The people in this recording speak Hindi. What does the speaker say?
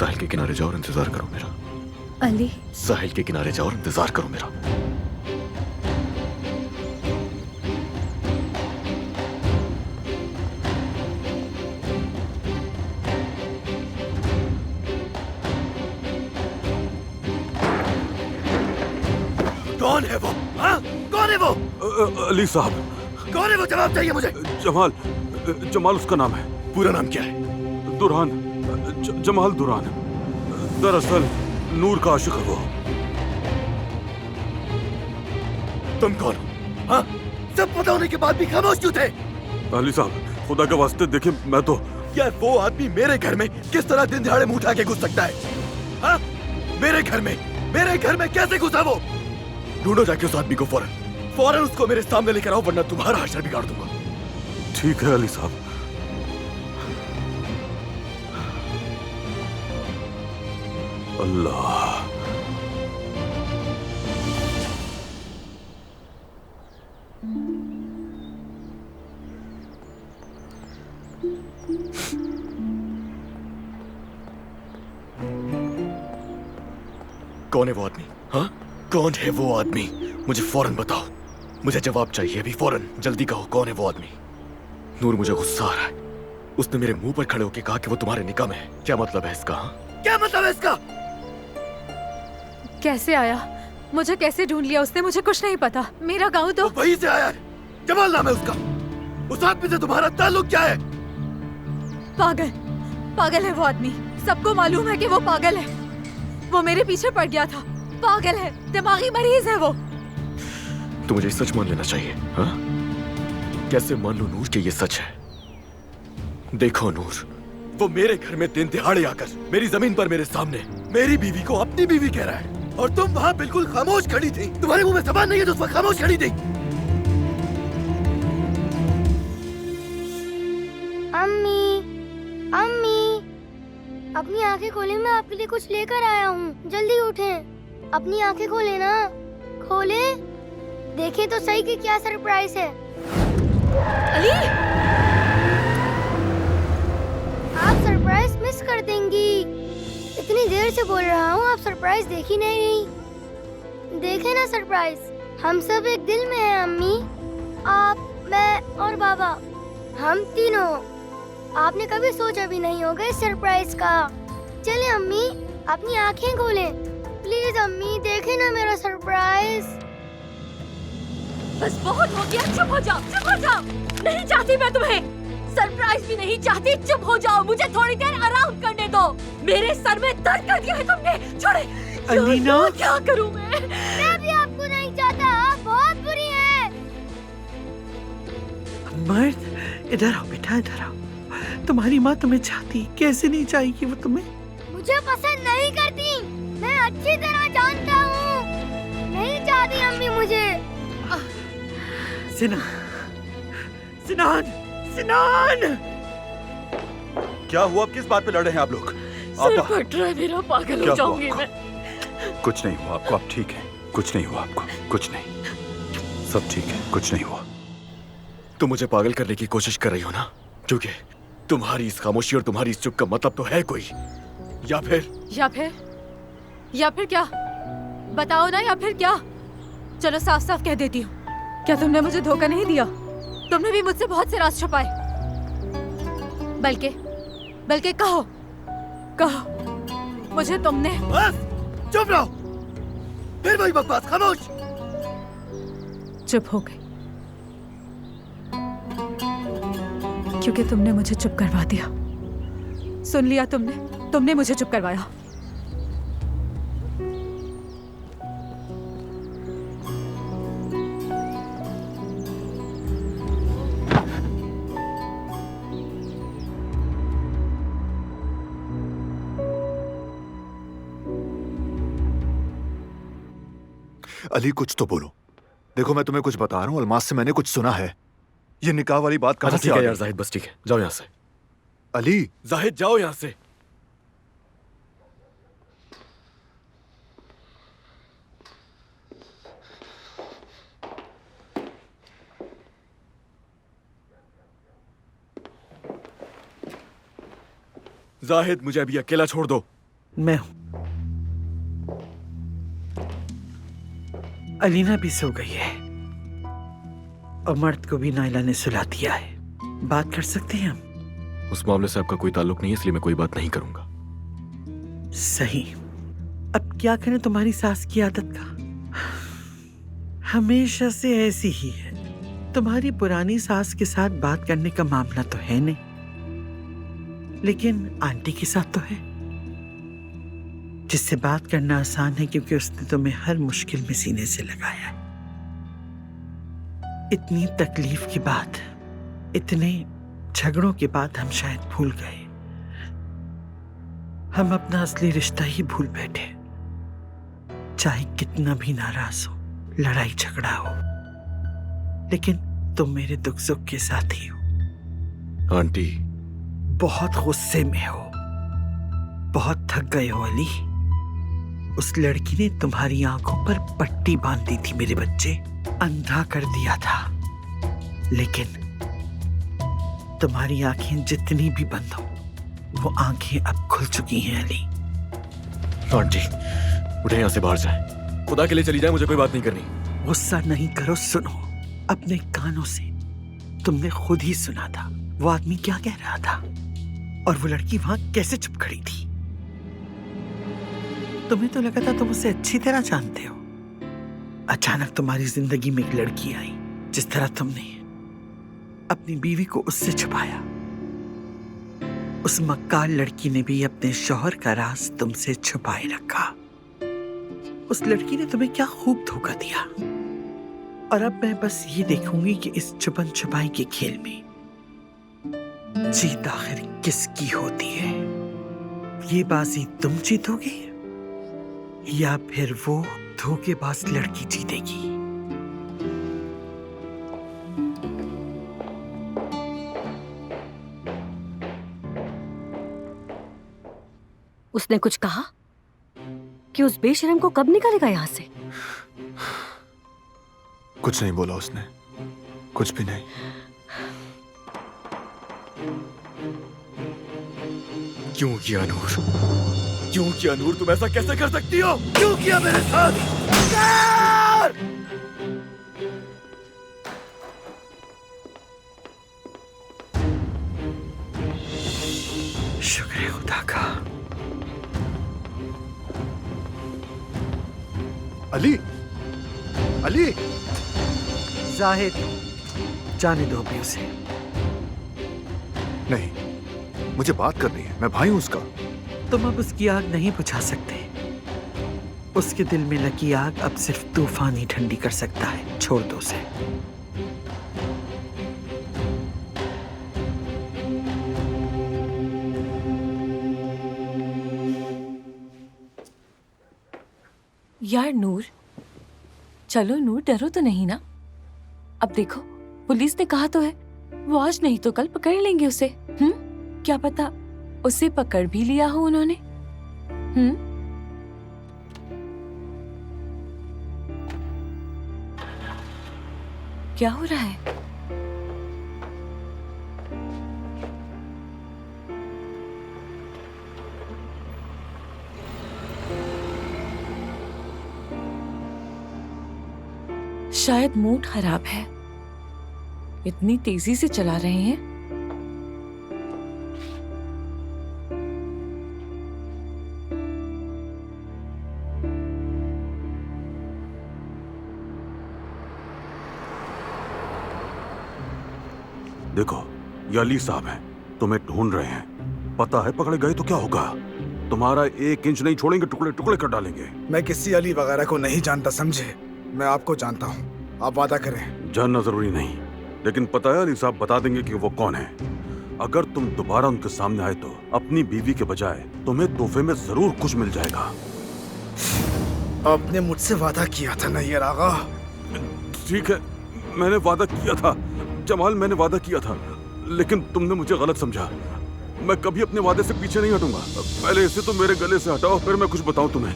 साहिल के किनारे जाओ और इंतजार करो मेरा। अली, साहिल के किनारे जाओ और इंतजार करो मेरा। कौन है वो? हाँ, कौन है वो? अली साहब। कौन है वो? जवाब चाहिए मुझे। जमाल उसका नाम है। पूरा नाम क्या है? दुरान, जमाल दुरान। दरअसल नूर का आशिक है वो। तुम कौन हो? हाँ? सब पता होने के बाद भी खामोश क्यों थे? अली साहब, खुदा के वास्ते देखिए, मैं तो यार वो आदमी मेरे घर में किस तरह दिन दिहाड़े मुंह उठा के घुस सकता है? हाँ? मेरे घर में कैसे घुसा वो? ढूंढो जाके उस आदमी को फौरन उसको मेरे सामने लेकर आओ, वरना तुम्हारा हश्र बिगाड़ दूंगा। ठीक है अली साहब। अल्लाह। कौन है वो आदमी? हाँ, कौन है वो आदमी? मुझे फौरन बताओ, मुझे जवाब चाहिए अभी, फौरन, जल्दी कहो, कौन है वो आदमी? नूर, मुझे गुस्सा आ रहा है। उसने मेरे मुंह पर खड़े होकर कहा कि वो तुम्हारे निकाह में है। क्या मतलब है इसका? हाँ, क्या मतलब है इसका? कैसे आया? मुझे कैसे ढूंढ लिया उसने? मुझे कुछ नहीं पता। मेरा गाँव तो वहीं से आया है। जमाल नाम है उसका। उस आदमी से तुम्हारा ताल्लुक क्या है? पागल है वो आदमी। सबको मालूम है कि वो पागल है। वो मेरे पीछे पड़ गया था। पागल है, दिमागी मरीज है वो। तो मुझे सच मान लेना चाहिए। हाँ? कैसे मान लूं नूर कि ये सच है? देखो नूर, वो मेरे घर में दिन दिहाड़े आकर मेरी जमीन पर मेरे सामने मेरी बीवी को अपनी बीवी कह रहा है, और तुम वहाँ बिल्कुल खामोश खड़ी थी। तुम्हारे मुंह में जबान नहीं है तो उस वक्त खामोश खड़ी थी। अम्मी, अपनी आंखें खोले, मैं आपके लिए कुछ लेकर आया हूँ। जल्दी उठें, अपनी आंखें खोले ना। खोले, देखें तो सही कि क्या सरप्राइज है। अली, आप सरप्राइज मिस कर देंगी। इतनी देर से बोल रहा हूँ, आप सरप्राइज देख ही नहीं। देखे ना सरप्राइज। हम सब एक दिल में हैं अम्मी, आप, मैं और बाबा, हम तीनों। आपने कभी सोचा भी नहीं होगा इस सरप्राइज का। चले अम्मी, अपनी आंखें खोलें प्लीज। अम्मी देखें ना मेरा सरप्राइज। बस बहुत हो गया, चुप हो जाओ, चुप हो जाओ। नहीं चाहती मैं तुम्हें, सरप्राइज भी नहीं चाहती। चुप हो जाओ, मुझे थोड़ी देर आराम करने दो। मेरे सर में दर्द कर दिया है तुमने। छोड़े। अलीना, क्या करूं मैं भी आपको नहीं चाहता, आप बहुत बुरी हैं। मर्द, इधर आओ बेटा, इधर आओ। तुम्हारी माँ तुम्हें चाहती, कैसे नहीं चाहेगी वो तुम्हें? मुझे पसंद नहीं करती, मैं अच्छी तरह जानता हूँ। नहीं चाहती अम्मी मुझे। सिनान। क्या हुआ? किस बात पे लड़ रहे हैं आप लोग? सर फट रहा है मेरा, पागल हो जाऊंगी मैं। कुछ नहीं हुआ आपको, आप ठीक है? कुछ नहीं हुआ आपको, कुछ नहीं, सब ठीक है, कुछ नहीं हुआ। तुम मुझे पागल करने की कोशिश कर रही हो ना? क्योंकि तुम्हारी इस खामोशी और तुम्हारी इस चुप का मतलब तो है कोई, या फिर क्या? बताओ ना, या फिर क्या? चलो साफ साफ कह देती हूँ, क्या तुमने मुझे धोखा नहीं दिया? तुमने भी मुझसे बहुत से राज छुपाए। बल्कि कहो मुझे तुमने। बस चुप रहो, फिर वही बकवास, खामोश। चुप हो गई क्योंकि तुमने मुझे चुप करवा दिया। सुन लिया तुमने मुझे चुप करवाया। अली कुछ तो बोलो। देखो मैं तुम्हें कुछ बता रहा हूँ, अलमास से मैंने कुछ सुना है। ये निकाह वाली बात कहाँ से आ गई? यार जाहिद, बस ठीक है, जाओ यहाँ से। अली, जाहिद जाओ यहाँ से। जाहिद मुझे अभी अकेला छोड़ दो। मैं हूं। अलीना भी सो गई है और मर्द को भी नाइला ने सुला दिया है। बात कर सकते हैं हम? उस मामले से आपका कोई ताल्लुक नहीं है, इसलिए मैं कोई बात नहीं करूंगा। सही। अब क्या करें, तुम्हारी सास की आदत का हमेशा से ऐसी ही है। तुम्हारी पुरानी सास के साथ बात करने का मामला तो है नहीं, लेकिन आंटी के साथ तो है, जिससे बात करना आसान है क्योंकि उसने तुम्हें हर मुश्किल में सीने से लगाया है। इतनी तकलीफ के बाद, इतने झगड़ों के बाद हम शायद भूल गए। हम अपना असली रिश्ता ही भूल बैठे। चाहे कितना भी नाराज हो, लड़ाई झगड़ा हो, लेकिन तुम मेरे दुख सुख के साथी हो। आंटी, बहुत गुस्से में हो, बहुत थक गए हो अली। उस लड़की ने तुम्हारी आंखों पर पट्टी बांध दी थी मेरे बच्चे, अंधा कर दिया था। लेकिन तुम्हारी आंखें जितनी भी बंद हो, वो आंखें अब खुल चुकी हैं अली। आंटी उठे, यहां से बाहर जाए। खुदा के लिए चली जाए, मुझे कोई बात नहीं करनी। गुस्सा नहीं करो, सुनो। अपने कानों से तुमने खुद ही सुना था वो आदमी क्या कह रहा था, और वो लड़की वहां कैसे चुप खड़ी थी। तुम्हें तो लगा था तुम उसे अच्छी तरह जानते हो। अचानक तुम्हारी जिंदगी में एक लड़की आई, जिस तरह तुमने अपनी बीवी को उससे छुपाया, उस मक्कार लड़की ने भी अपने शौहर का राज तुमसे छुपाए रखा। उस लड़की ने तुम्हें क्या खूब धोखा दिया। और अब मैं बस ये देखूंगी कि इस छुपन छुपाई के खेल में जीत आखिर किसकी होती है। ये बाजी तुम जीतोगे या फिर वो धोखेबाज लड़की जीतेगी। उसने कुछ कहा कि उस बेशरम को कब निकालेगा यहाँ से? कुछ नहीं बोला उसने, कुछ भी नहीं। क्यों किया नूर? क्यों किया नूर? तुम ऐसा कैसे कर सकती हो? क्यों किया मेरे साथ? शुक्र है खुदा का। अली, अली, जाहिद, जाने दो अभी उसे। नहीं, मुझे बात करनी है, मैं भाई हूं उसका। तुम अब उसकी आग नहीं बुझा सकते। उसके दिल में लगी आग अब सिर्फ तूफान ही ठंडी कर सकता है। छोड़ दो उसे। यार नूर, चलो नूर, डरो तो नहीं ना? अब देखो, पुलिस ने कहा तो है वो आज नहीं तो कल पकड़ लेंगे उसे। क्या पता उसे पकड़ भी लिया हो उन्होंने। क्या हो रहा है? शायद मूड खराब है, इतनी तेजी से चला रहे हैं। देखो, ये अली साहब हैं, तुम्हें ढूंढ रहे हैं। पता है पकड़े गए तो क्या होगा? तुम्हारा 1 इंच नहीं छोड़ेंगे, टुकड़े टुकड़े कर डालेंगे। मैं किसी अली वगैरह को नहीं जानता, समझे? मैं आपको जानता हूँ, आप वादा करें। जानना जरूरी नहीं, लेकिन पता है अली साहब बता देंगे कि वो कौन है। अगर तुम दोबारा उनके सामने आए तो अपनी बीवी के बजाय तुम्हें तोहफे में जरूर कुछ मिल जाएगा। आपने मुझसे वादा किया था नैयर आगा। ठीक है, मैंने वादा किया था जमाल, मैंने वादा किया था, लेकिन तुमने मुझे गलत समझा। मैं कभी अपने वादे से पीछे नहीं हटूंगा। पहले इसे तो मेरे गले से हटाओ, फिर मैं कुछ बताऊं तुम्हें।